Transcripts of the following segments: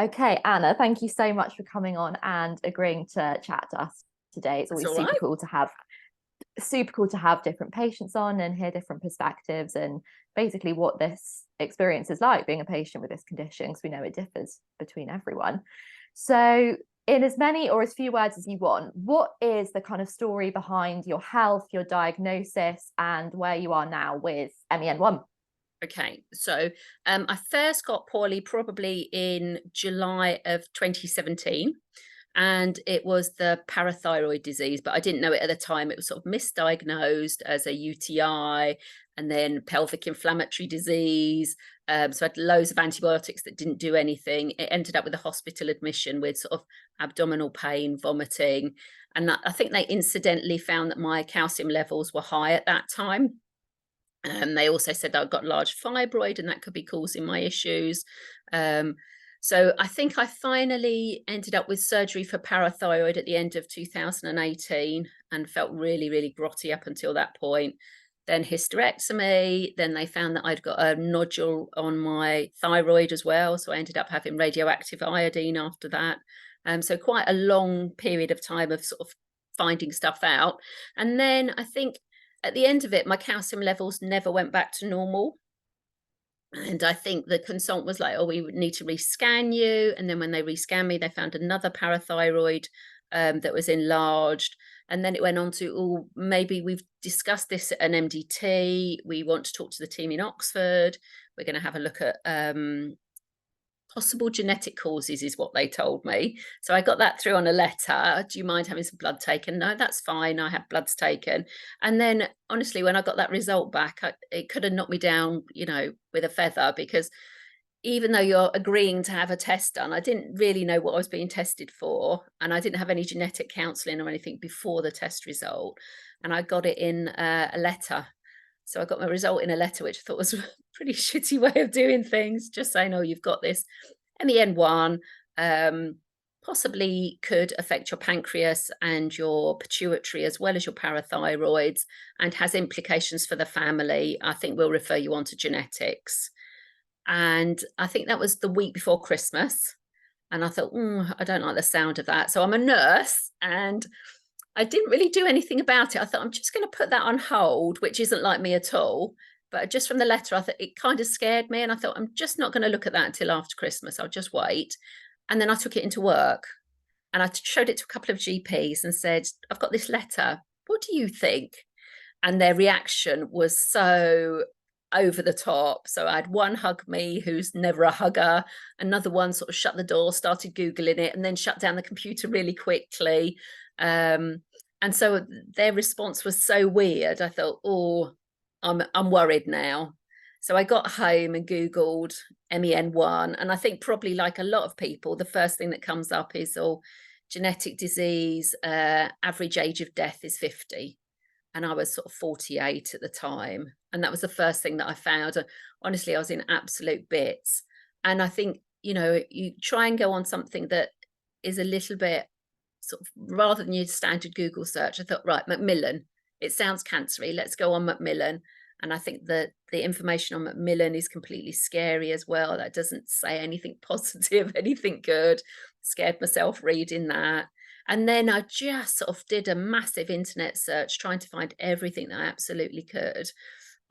Okay, Anna, thank you so much for coming on and agreeing to chat to us today. It's That's always all right. super cool to have different patients on and hear different perspectives and basically what this experience is like being a patient with this condition, because we know it differs between everyone. So, in as many or as few words as you want, what is the kind of story behind your health, your diagnosis, and where you are now with MEN1? Okay, so I first got poorly probably in July of 2017, and it was the parathyroid disease, but I didn't know it at the time. It was sort of misdiagnosed as a UTI and then pelvic inflammatory disease. So I had loads of antibiotics that didn't do anything. It ended up with a hospital admission with sort of abdominal pain, vomiting, and I think they incidentally found that my calcium levels were high at that time. They also said that I've got large fibroid and that could be causing my issues. So I think I finally ended up with surgery for parathyroid at the end of 2018 and felt really, really grotty up until that point. Then hysterectomy. Then they found that I'd got a nodule on my thyroid as well. So I ended up having radioactive iodine after that. So quite a long period of time of sort of finding stuff out. And then I think at the end of it, my calcium levels never went back to normal. And I think the consultant was like, oh, we would need to rescan you. And then when they rescanned me, they found another parathyroid that was enlarged. And then it went on to, oh, maybe we've discussed this at an MDT. We want to talk to the team in Oxford. We're going to have a look at possible genetic causes is what they told me. So I got that through on a letter. Do you mind having some blood taken? No, that's fine. I had bloods taken. And then honestly, when I got that result back, it could have knocked me down, with a feather, because even though you're agreeing to have a test done, I didn't really know what I was being tested for. And I didn't have any genetic counselling or anything before the test result. And I got it in a letter. So I got my result in a letter, which I thought was a pretty shitty way of doing things, just saying, oh, you've got this MEN1, possibly could affect your pancreas and your pituitary as well as your parathyroids, and has implications for the family. I think we'll refer you on to genetics. And I think that was the week before Christmas. And I thought, I don't like the sound of that. So I'm a nurse and I didn't really do anything about it. I thought I'm just going to put that on hold, which isn't like me at all. But just from the letter, I thought it kind of scared me. And I thought, I'm just not going to look at that until after Christmas. I'll just wait. And then I took it into work and I showed it to a couple of GPs and said, I've got this letter. What do you think? And their reaction was so over the top. So I had one hug me who's never a hugger, another one sort of shut the door, started Googling it, and then shut down the computer really quickly. And so their response was so weird. I thought, oh, I'm worried now. So I got home and Googled MEN1. And I think probably like a lot of people, the first thing that comes up is, oh, genetic disease, average age of death is 50. And I was sort of 48 at the time. And that was the first thing that I found. Honestly, I was in absolute bits. And I think, you try and go on something that is a little bit sort of, rather than your standard Google search, I thought, right, Macmillan, it sounds cancery. Let's go on Macmillan. And I think that the information on Macmillan is completely scary as well. That doesn't say anything positive, anything good. Scared myself reading that. And then I just sort of did a massive internet search trying to find everything that I absolutely could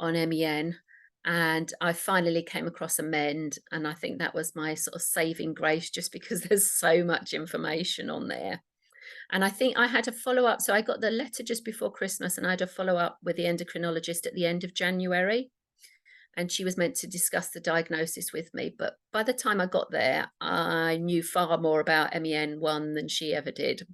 on MEN. And I finally came across Amend. And I think that was my sort of saving grace, just because there's so much information on there. And I think I had a follow up. So I got the letter just before Christmas and I had a follow up with the endocrinologist at the end of January. And she was meant to discuss the diagnosis with me. But by the time I got there, I knew far more about MEN1 than she ever did.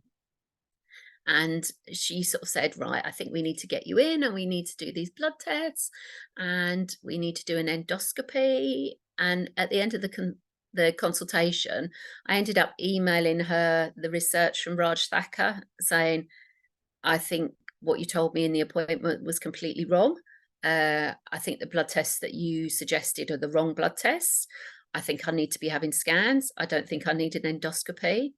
And she sort of said, right, I think we need to get you in and we need to do these blood tests and we need to do an endoscopy. And at the end of the consultation, I ended up emailing her the research from Raj Thacker saying, I think what you told me in the appointment was completely wrong. I think the blood tests that you suggested are the wrong blood tests. I think I need to be having scans. I don't think I need an endoscopy.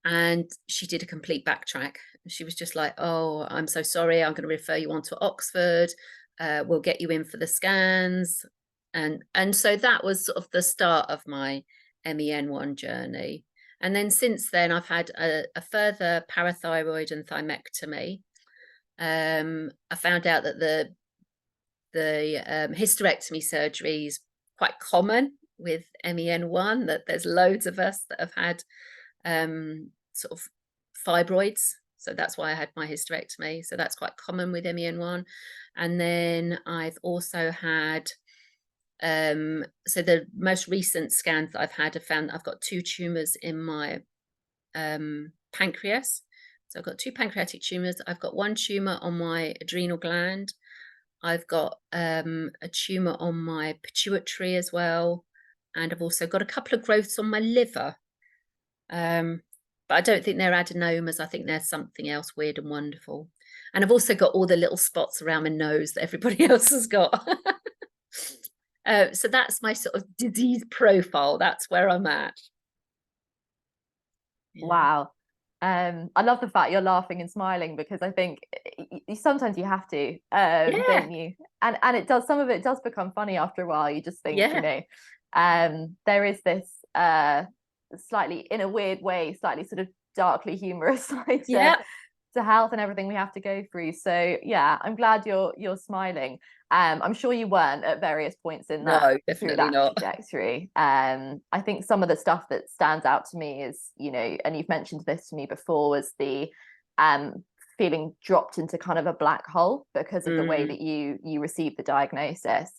And she did a complete backtrack. She was just like, oh, I'm so sorry. I'm going to refer you on to Oxford. We'll get you in for the scans. And so that was sort of the start of my MEN1 journey. And then since then, I've had a further parathyroid and thymectomy. I found out that the hysterectomy surgery is quite common with MEN1, that there's loads of us that have had sort of fibroids. So that's why I had my hysterectomy. So that's quite common with MEN1. And then I've also had, so the most recent scans that I've had have found I've got 2 tumors in my pancreas. So I've got 2 pancreatic tumors. I've got 1 tumor on my adrenal gland. I've got a tumor on my pituitary as well. And I've also got a couple of growths on my liver. But I don't think they're adenomas. I think they're something else weird and wonderful. And I've also got all the little spots around my nose that everybody else has got. So that's my sort of disease profile. That's where I'm at. Yeah. Wow. I love the fact you're laughing and smiling, because I think sometimes you have to, don't you? And it does, some of it does become funny after a while. You just think, you know, there is this slightly, in a weird way, slightly sort of darkly humorous side to health and everything we have to go through. So yeah, I'm glad you're smiling. I'm sure you weren't at various points in that, through that trajectory. I think some of the stuff that stands out to me is, you know, and you've mentioned this to me before, was the feeling dropped into kind of a black hole because of the way that you received the diagnosis.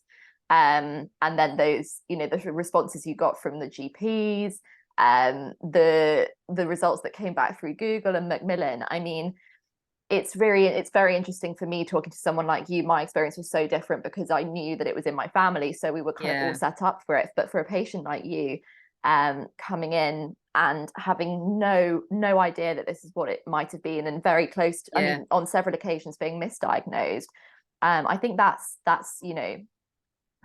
And then those, you know, the responses you got from the GPs, the results that came back through Google and Macmillan. I mean, it's very interesting for me talking to someone like you. My experience was so different because I knew that it was in my family, so we were kind of all set up for it. But for a patient like you, coming in and having no idea that this is what it might have been, and very close to, I mean, on several occasions being misdiagnosed, I think that's, you know,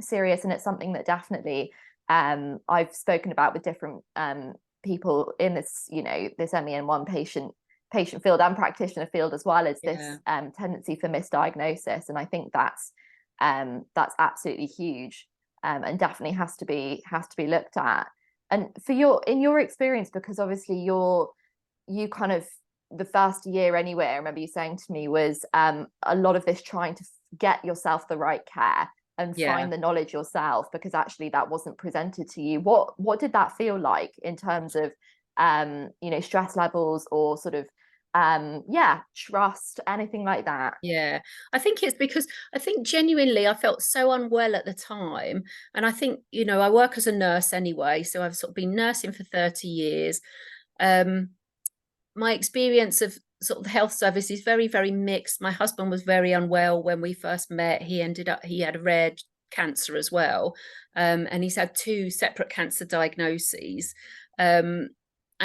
serious. And it's something that definitely I've spoken about with different people in this, you know, this MEN1 patient field and practitioner field as well, as this tendency for misdiagnosis. And I think that's absolutely huge, and definitely has to be looked at. And in your experience, because obviously you kind of, the first year anyway, I remember you saying to me, was a lot of this trying to get yourself the right care and find the knowledge yourself, because actually that wasn't presented to you. What did that feel like in terms of you know, stress levels, or sort of trust, anything like that? I think it's because I think genuinely I felt so unwell at the time. And I think, you know, I work as a nurse anyway, so I've sort of been nursing for 30 years. My experience of sort of the health service is very, very mixed. My husband was very unwell when we first met. He had a rare cancer as well, and he's had 2 separate cancer diagnoses, and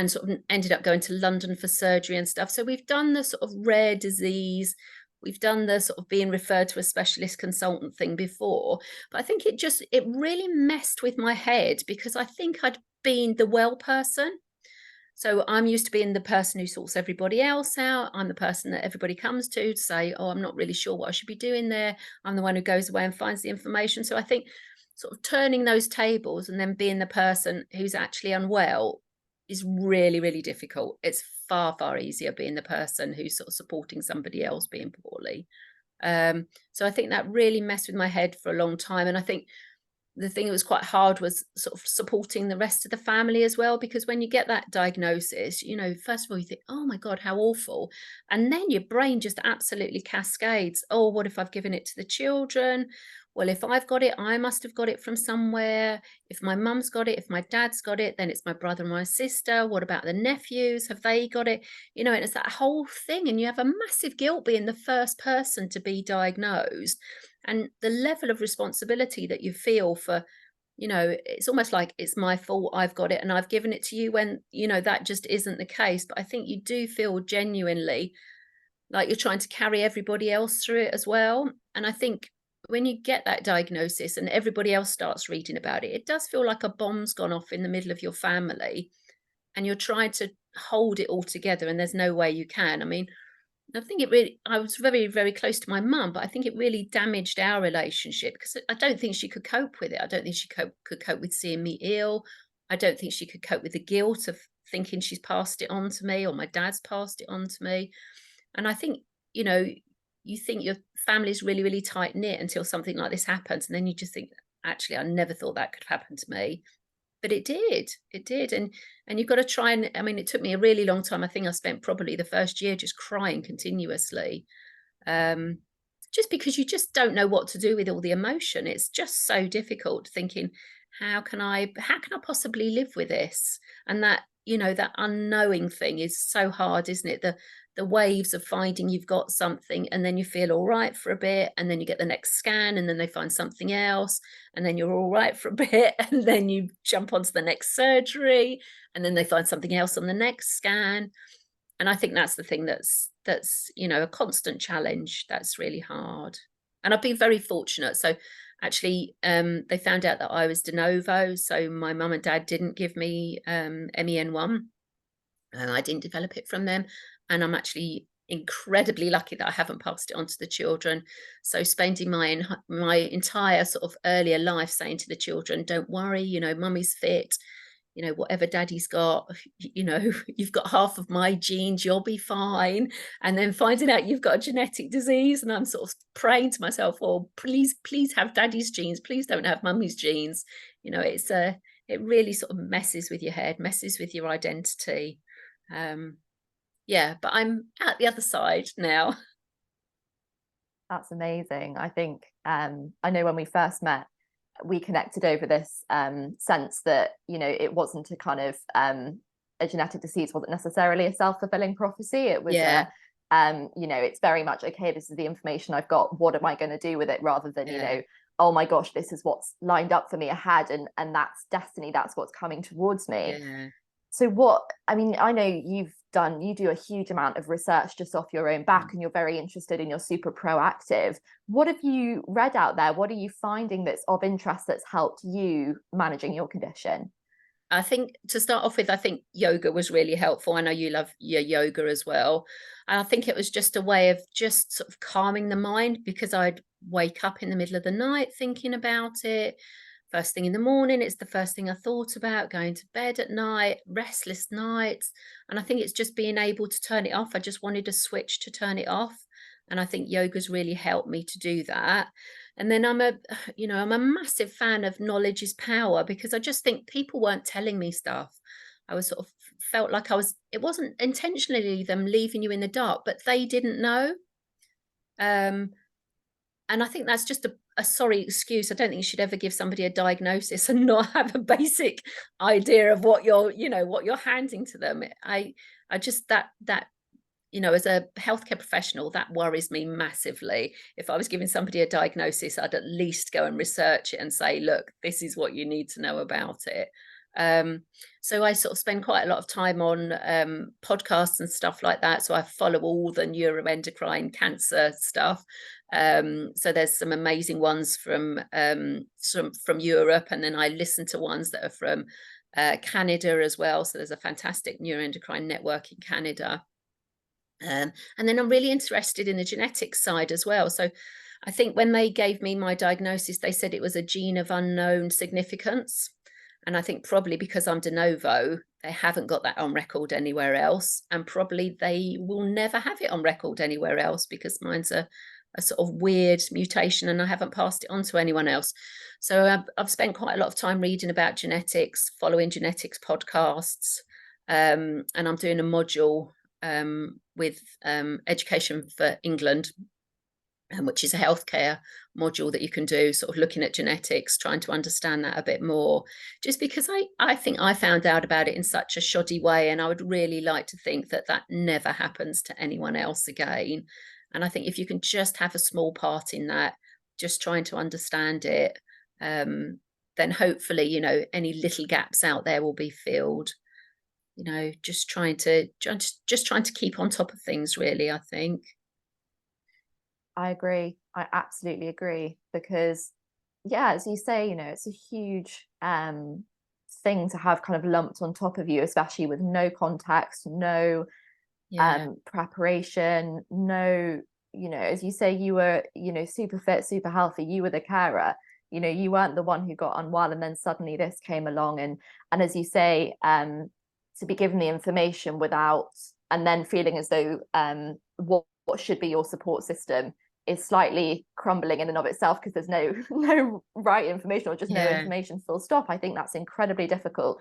sort of ended up going to London for surgery and stuff. So we've done the sort of rare disease, we've done the sort of being referred to a specialist consultant thing before, but I think it really messed with my head, because I think I'd been the well person. So I'm used to being the person who sorts everybody else out. I'm the person that everybody comes to say, oh, I'm not really sure what I should be doing there. I'm the one who goes away and finds the information. So I think sort of turning those tables and then being the person who's actually unwell is really, really difficult. It's far, far easier being the person who's sort of supporting somebody else being poorly. So I think that really messed with my head for a long time. And I think the thing that was quite hard was sort of supporting the rest of the family as well, because when you get that diagnosis, you know, first of all, you think, oh my God, how awful. And then your brain just absolutely cascades. Oh, what if I've given it to the children? Well, if I've got it, I must have got it from somewhere. If my mum's got it, if my dad's got it, then it's my brother and my sister. What about the nephews? Have they got it? You know, and it's that whole thing. And you have a massive guilt being the first person to be diagnosed. And the level of responsibility that you feel for, you know, it's almost like it's my fault, I've got it and I've given it to you, when, you know, that just isn't the case. But I think you do feel genuinely like you're trying to carry everybody else through it as well. And I think when you get that diagnosis and everybody else starts reading about it, it does feel like a bomb's gone off in the middle of your family, and you're trying to hold it all together, and there's no way you can. I mean, I think I was very, very close to my mum, but I think it really damaged our relationship, because I don't think she could cope with it. I don't think she could cope with seeing me ill, I don't think she could cope with the guilt of thinking she's passed it on to me, or my dad's passed it on to me. And I think, you know, you think your family's really, really tight knit until something like this happens. And then you just think, actually, I never thought that could happen to me. But it did. And you've got to try and, I mean, it took me a really long time. I think I spent probably the first year just crying continuously. Um, just because you just don't know what to do with all the emotion. It's just so difficult thinking, how can I possibly live with this? And that, you know, that unknowing thing is so hard, isn't it? The waves of finding you've got something, and then you feel all right for a bit, and then you get the next scan, and then they find something else, and then you're all right for a bit, and then you jump onto the next surgery, and then they find something else on the next scan. And I think that's the thing that's you know, a constant challenge. That's really hard. And I've been very fortunate. So actually, they found out that I was de novo, so my mum and dad didn't give me MEN1, and I didn't develop it from them. And I'm actually incredibly lucky that I haven't passed it on to the children. So spending my entire sort of earlier life saying to the children, don't worry, you know, mummy's fit, you know, whatever daddy's got, you know, you've got half of my genes, you'll be fine. And then finding out you've got a genetic disease, and I'm sort of praying to myself, oh, please have daddy's genes, please don't have mummy's genes. You know, it really sort of messes with your head, messes with your identity. Yeah, but I'm at the other side now. That's amazing. I think I know when we first met, we connected over this sense that, you know, it wasn't a kind of a genetic disease wasn't necessarily a self-fulfilling prophecy. It was Yeah, you know, it's very much, okay, this is the information I've got, what am I going to do with it, rather than, you yeah, know, oh my gosh, this is what's lined up for me ahead, and that's destiny, that's what's coming towards me. yeah. So what, I mean, I know you do a huge amount of research just off your own back, and you're very interested and you're super proactive. What have you read out there? What are you finding that's of interest that's helped you managing your condition? I think to start off with, I think yoga was really helpful. I know you love your yoga as well. And I think it was just a way of just sort of calming the mind, because I'd wake up in the middle of the night thinking about it. First thing in the morning, it's the first thing I thought about, going to bed at night, restless nights. And I think it's just being able to turn it off. I just wanted a switch to turn it off. And I think yoga's really helped me to do that. And then I'm a massive fan of knowledge is power, because I just think people weren't telling me stuff. I was sort of felt like it wasn't intentionally them leaving you in the dark, but they didn't know. Um, and I think that's just a sorry excuse. I don't think you should ever give somebody a diagnosis and not have a basic idea of what you're handing to them. I just that you know, as a healthcare professional, that worries me massively. If I was giving somebody a diagnosis, I'd at least go and research it and say, look, this is what you need to know about it. Um, so I sort of spend quite a lot of time on podcasts and stuff like that. So I follow all the neuroendocrine cancer stuff. So there's some amazing ones from Europe, and then I listen to ones that are from Canada as well. So there's a fantastic neuroendocrine network in Canada. And then I'm really interested in the genetics side as well. So I think when they gave me my diagnosis, they said it was a gene of unknown significance. And I think probably because I'm de novo, they haven't got that on record anywhere else. And probably they will never have it on record anywhere else, because mine's a sort of weird mutation and I haven't passed it on to anyone else. So I've spent quite a lot of time reading about genetics, following genetics podcasts, and I'm doing a module with Education for England, which is a healthcare module that you can do, sort of looking at genetics, trying to understand that a bit more, just because I think I found out about it in such a shoddy way, and I would really like to think that that never happens to anyone else again. And I think if you can just have a small part in that, just trying to understand it, then hopefully, you know, any little gaps out there will be filled. You know, just trying to keep on top of things, really, I think. I agree. I absolutely agree, because yeah, as you say, you know, it's a huge thing to have kind of lumped on top of you, especially with no context, no Yeah, preparation, no, you know, as you say, you were, you know, super fit, super healthy, you were the carer. you know, you weren't the one who got unwell, and then suddenly this came along, and as you say, to be given the information without, and then feeling as though what should be your support system is slightly crumbling in and of itself because there's no right information, or just no information, full stop. I think that's incredibly difficult.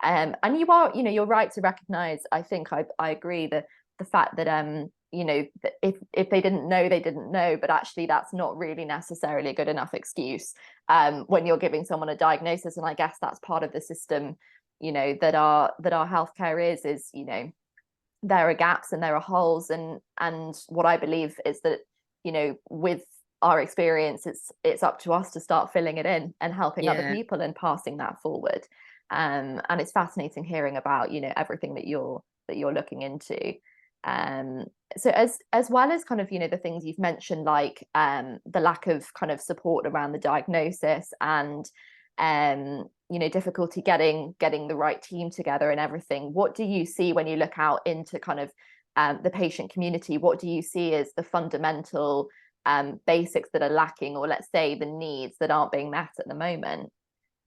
And you are, you know, you're right to recognize, I think I agree, that the fact that you know, if they didn't know, they didn't know, but actually that's not really necessarily a good enough excuse when you're giving someone a diagnosis. And I guess that's part of the system, you know, that our healthcare is, you know, there are gaps and there are holes, and what I believe is that, you know, with our experience, it's up to us to start filling it in and helping other people and passing that forward. And it's fascinating hearing about, you know, everything that you're looking into. So as well as kind of, you know, the things you've mentioned, like the lack of kind of support around the diagnosis, and you know, difficulty getting the right team together and everything, what do you see when you look out into kind of the patient community? What do you see as the fundamental basics that are lacking, or let's say the needs that aren't being met at the moment?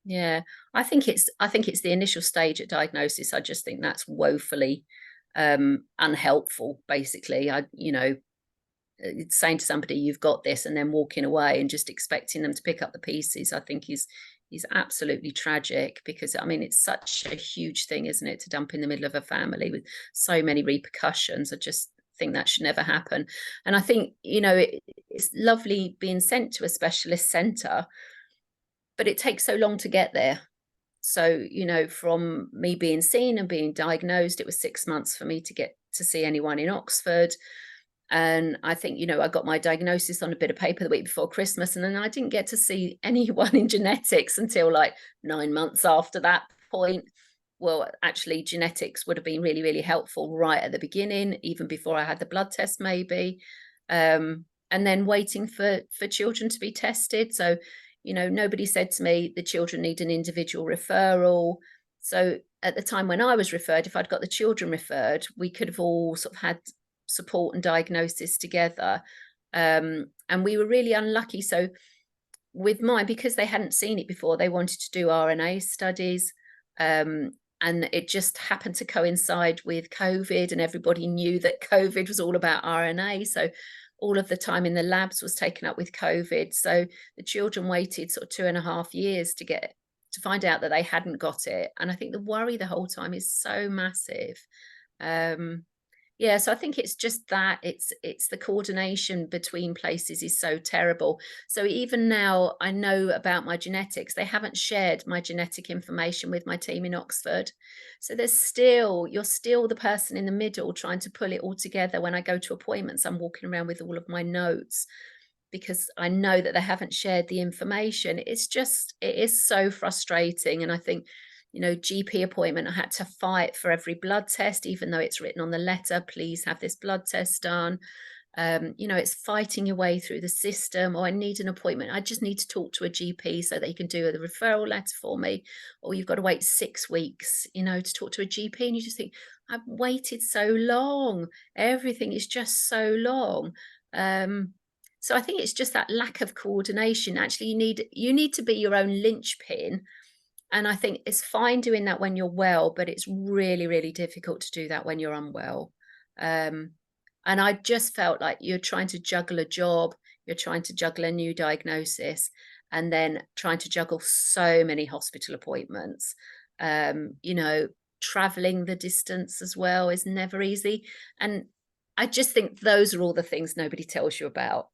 Yeah, I think it's the initial stage at diagnosis. I just think that's woefully unhelpful. Basically, you know, it's saying to somebody you've got this and then walking away and just expecting them to pick up the pieces, I think is absolutely tragic, because I mean, it's such a huge thing, isn't it, to dump in the middle of a family with so many repercussions. I just think that should never happen. And I think, you know, it's lovely being sent to a specialist center, but it takes so long to get there. So, you know, from me being seen and being diagnosed, it was 6 months for me to get to see anyone in Oxford. And I think, you know, I got my diagnosis on a bit of paper the week before Christmas, and then I didn't get to see anyone in genetics until like 9 months after that point. Well, actually, genetics would have been really, really helpful right at the beginning, even before I had the blood test, maybe. And then waiting for children to be tested. So, you know, nobody said to me the children need an individual referral. So at the time when I was referred, if I'd got the children referred, we could have all sort of had support and diagnosis together. And we were really unlucky. So with mine, because they hadn't seen it before, they wanted to do RNA studies. And it just happened to coincide with COVID, and everybody knew that COVID was all about RNA. So all of the time in the labs was taken up with COVID. So the children waited sort of 2.5 years to find out that they hadn't got it. And I think the worry the whole time is so massive. Yeah, so I think it's just that it's the coordination between places is so terrible. So even now I know about my genetics, they haven't shared my genetic information with my team in Oxford. So you're still the person in the middle trying to pull it all together. When I go to appointments, I'm walking around with all of my notes because I know that they haven't shared the information. It is so frustrating. And I think, you know, GP appointment, I had to fight for every blood test, even though it's written on the letter, please have this blood test done. You know, it's fighting your way through the system. Or I need an appointment, I just need to talk to a GP so they can do the referral letter for me. Or you've got to wait 6 weeks, you know, to talk to a GP. And you just think, I've waited so long. Everything is just so long. So I think it's just that lack of coordination. Actually, you need to be your own linchpin. And I think it's fine doing that when you're well, but it's really, really difficult to do that when you're unwell. And I just felt like you're trying to juggle a job, you're trying to juggle a new diagnosis, and then trying to juggle so many hospital appointments. You know, traveling the distance as well is never easy. And I just think those are all the things nobody tells you about.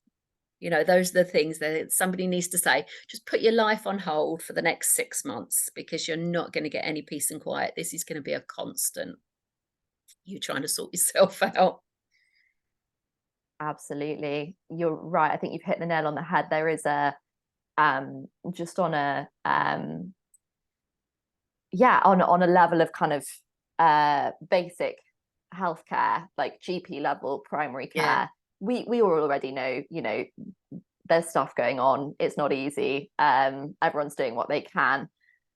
You know, those are the things that somebody needs to say. Just put your life on hold for the next 6 months, because you're not going to get any peace and quiet. This is going to be a constant. You trying to sort yourself out. Absolutely. You're right. I think you've hit the nail on the head. There is a just on a on a level of kind of basic healthcare, like GP level primary care. Yeah. We all already know, you know, there's stuff going on. It's not easy. Everyone's doing what they can.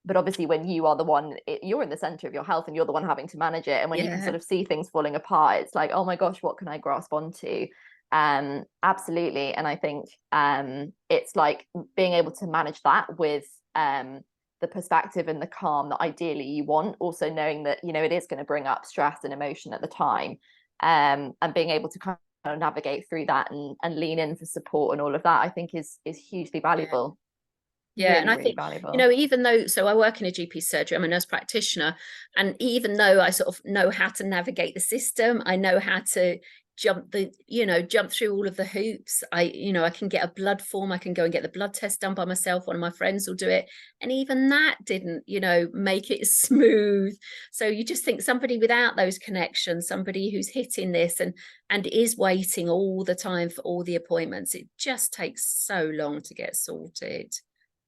But obviously when you are the one, you're in the center of your health and you're the one having to manage it. And when you can sort of see things falling apart, it's like, oh my gosh, what can I grasp onto? Absolutely. And I think it's like being able to manage that with the perspective and the calm that ideally you want, also knowing that, you know, it is going to bring up stress and emotion at the time, and being able to kind of navigate through that and lean in for support and all of that, I think is hugely Yeah. valuable. Yeah, and Really, I really think, valuable. even though, so I work in a GP surgery, I'm a nurse practitioner, and even though I sort of know how to navigate the system, I know how to jump through all of the hoops. I can get a blood form, I can go and get the blood test done by myself. One of my friends will do it. And even that didn't, make it smooth. So you just think somebody without those connections, somebody who's hitting this and is waiting all the time for all the appointments, it just takes so long to get sorted.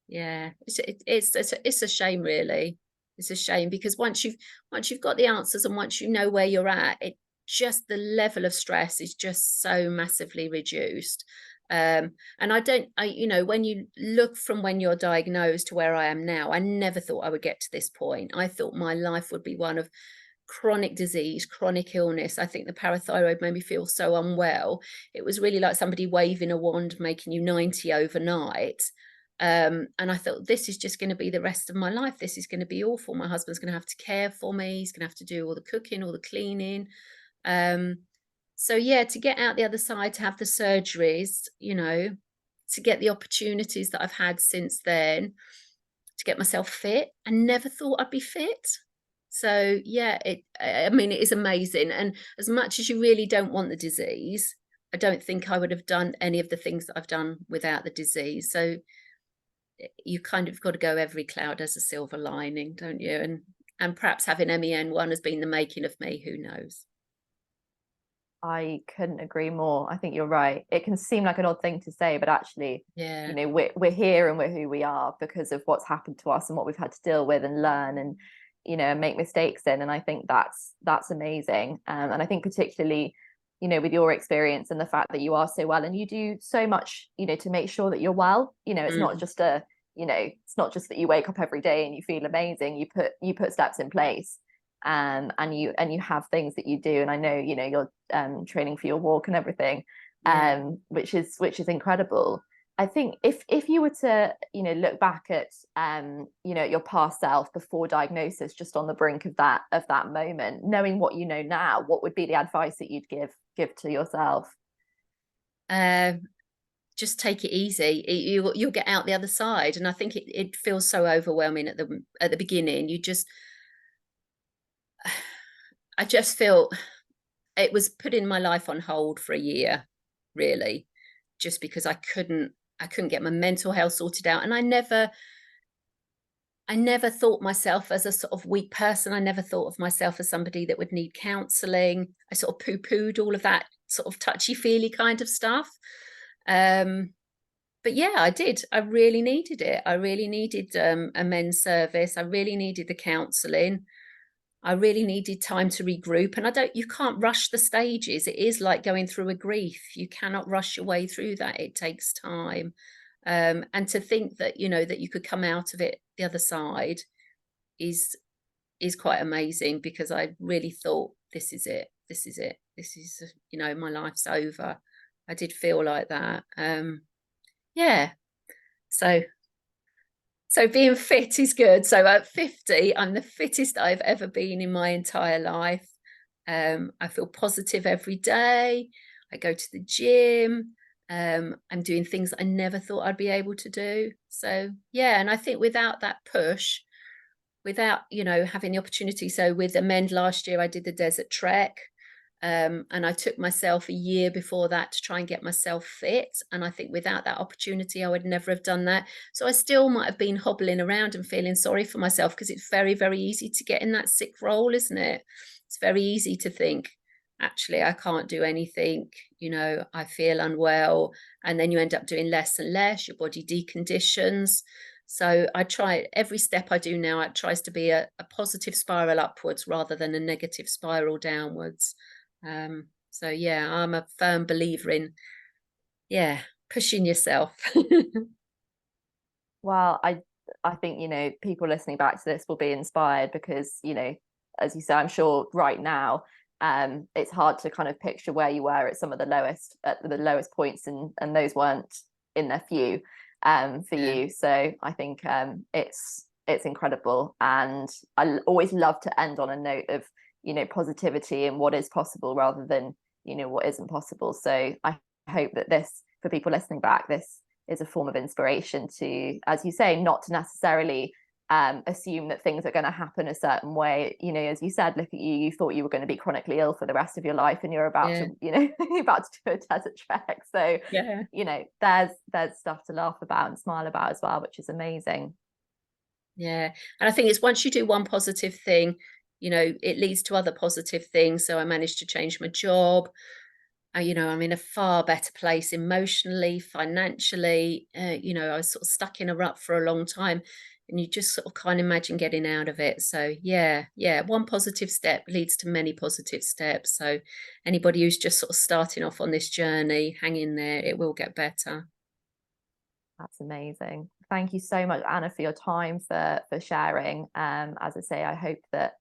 Yeah, it's a shame, really. It's a shame, because once you've got the answers, and once you know where you're at, it just, the level of stress is just so massively reduced. And when you look from when you're diagnosed to where I am now, I never thought I would get to this point. I thought my life would be one of chronic disease, chronic illness. I think the parathyroid made me feel so unwell. It was really like somebody waving a wand, making you 90 overnight. And I thought, this is just going to be the rest of my life. This is going to be awful. My husband's going to have to care for me. He's going to have to do all the cooking, all the cleaning. So yeah, to get out the other side, to have the surgeries, to get the opportunities that I've had since then, to get myself fit. I never thought I'd be fit. So yeah, it is amazing. And as much as you really don't want the disease, I don't think I would have done any of the things that I've done without the disease. So you kind of got to go, every cloud has a silver lining, don't you? And perhaps having MEN1 has been the making of me, who knows? I couldn't agree more. I think you're right. It can seem like an odd thing to say, but actually, Yeah. you know, we're here and we're who we are because of what's happened to us and what we've had to deal with and learn and, you know, make mistakes in. And I think that's amazing. And I think particularly, you know, with your experience and the fact that you are so well and you do so much, you know, to make sure that you're well. You know, it's not just it's not just that you wake up every day and you feel amazing. You put steps in place, and you have things that you do. And I know, you know, you're training for your walk and everything, Yeah. which is incredible. I think if you were to, you know, look back at you know, your past self before diagnosis, just on the brink of that moment, knowing what you know now, what would be the advice that you'd give to yourself? Just take it easy. You'll get out the other side. And I think it feels so overwhelming at the beginning. I just feel it was putting my life on hold for a year, really, just because I couldn't get my mental health sorted out. And I never thought myself as a sort of weak person. I never thought of myself as somebody that would need counselling. I sort of poo-pooed all of that sort of touchy-feely kind of stuff. But yeah, I did. I really needed it. I really needed a men's service. I really needed the counselling. I really needed time to regroup. And you can't rush the stages. It is like going through a grief. You cannot rush your way through that. It takes time. And to think that, that you could come out of it the other side is quite amazing, because I really thought, this is it. This is it. This is, my life's over. I did feel like that. Yeah. So being fit is good. So at 50, I'm the fittest I've ever been in my entire life. I feel positive every day. I go to the gym. I'm doing things I never thought I'd be able to do. So yeah, and I think without that push, without, having the opportunity. So with Amend last year, I did the Desert Trek. And I took myself a year before that to try and get myself fit. And I think without that opportunity, I would never have done that. So I still might have been hobbling around and feeling sorry for myself, because it's very, very easy to get in that sick role, isn't it? It's very easy to think, actually, I can't do anything. I feel unwell. And then you end up doing less and less. Your body deconditions. So I try, every step I do now, it tries to be a positive spiral upwards rather than a negative spiral downwards. So yeah, I'm a firm believer in, pushing yourself. Well, I think, you know, people listening back to this will be inspired because, you know, as you say, I'm sure right now it's hard to kind of picture where you were at some of the lowest points, and those weren't in their few for you. So I think it's incredible, and I always love to end on a note of, you know, positivity and what is possible rather than, you know, what isn't possible. So I hope that this, for people listening back, this is a form of inspiration to, as you say, not to necessarily assume that things are going to happen a certain way. You know, as you said, look at you thought you were going to be chronically ill for the rest of your life, and you're about to, you know, you're about to do a desert trek. So you know, there's stuff to laugh about and smile about as well, which is amazing. And I think it's, once you do one positive thing, you know, it leads to other positive things. So I managed to change my job. You know, I'm in a far better place emotionally, financially. You know, I was sort of stuck in a rut for a long time, and you just sort of can't imagine getting out of it. So yeah, one positive step leads to many positive steps. So anybody who's just sort of starting off on this journey, hang in there, it will get better. That's amazing. Thank you so much, Anna, for your time, for sharing. As I say, I hope that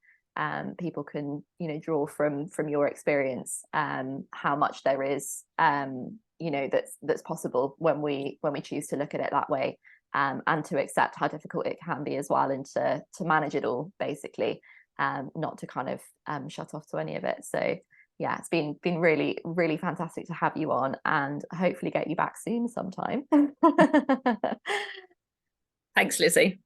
people can, you know, draw from your experience how much there is, you know, that's possible when we choose to look at it that way, and to accept how difficult it can be as well, and to manage it all, basically, not to kind of shut off to any of it. So yeah, it's been really, really fantastic to have you on, and hopefully get you back soon sometime. Thanks, Lizzie.